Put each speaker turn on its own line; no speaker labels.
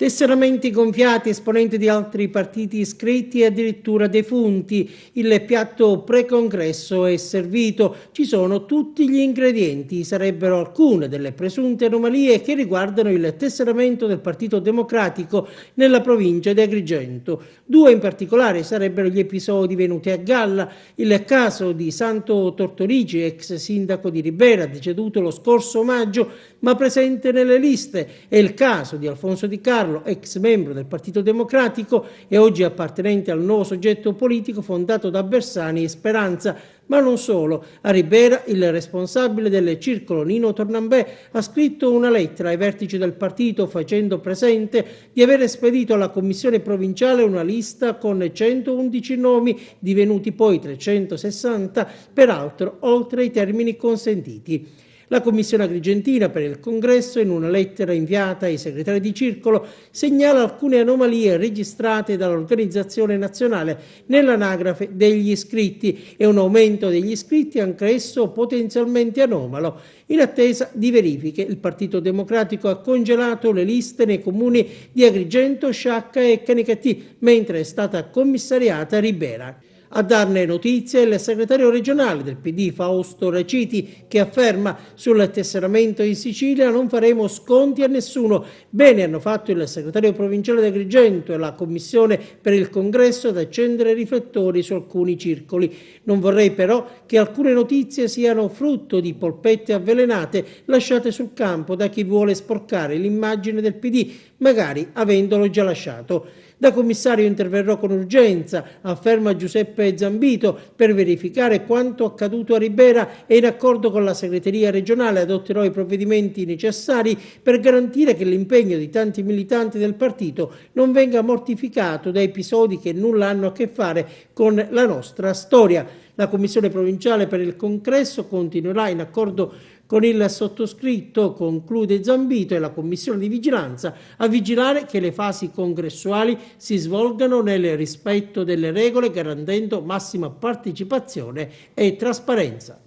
Tesseramenti gonfiati, esponenti di altri partiti iscritti e addirittura defunti. Il piatto pre-congresso è servito. Ci sono tutti gli ingredienti. Sarebbero alcune delle presunte anomalie che riguardano il tesseramento del Partito Democratico nella provincia di Agrigento. Due in particolare sarebbero gli episodi venuti a galla. Il caso di Santo Tortorici, ex sindaco di Ribera, deceduto lo scorso maggio, ma presente nelle liste, e il caso di Alfonso Di Carlo, ex membro del Partito Democratico e oggi appartenente al nuovo soggetto politico fondato da Bersani e Speranza. Ma non solo. A Ribera il responsabile del circolo Nino Tornambè ha scritto una lettera ai vertici del partito facendo presente di aver spedito alla commissione provinciale una lista con 111 nomi, divenuti poi 360, peraltro oltre i termini consentiti. La Commissione Agrigentina per il Congresso, in una lettera inviata ai segretari di circolo, segnala alcune anomalie registrate dall'organizzazione nazionale nell'anagrafe degli iscritti e un aumento degli iscritti anch'esso potenzialmente anomalo. In attesa di verifiche, il Partito Democratico ha congelato le liste nei comuni di Agrigento, Sciacca e Canicattì, mentre è stata commissariata Ribera. A darne notizia il segretario regionale del PD Fausto Raciti, che afferma: sul tesseramento in Sicilia non faremo sconti a nessuno. Bene hanno fatto il segretario provinciale di Agrigento e la commissione per il congresso ad accendere riflettori su alcuni circoli. Non vorrei però che alcune notizie siano frutto di polpette avvelenate lasciate sul campo da chi vuole sporcare l'immagine del PD, magari avendolo già lasciato. Da commissario interverrò con urgenza, afferma Giuseppe Zambito, per verificare quanto accaduto a Ribera e in accordo con la segreteria regionale adotterò i provvedimenti necessari per garantire che l'impegno di tanti militanti del partito non venga mortificato da episodi che nulla hanno a che fare con la nostra storia. La Commissione provinciale per il congresso continuerà in accordo con il sottoscritto, conclude Zambito, e la Commissione di vigilanza a vigilare che le fasi congressuali si svolgano nel rispetto delle regole, garantendo massima partecipazione e trasparenza.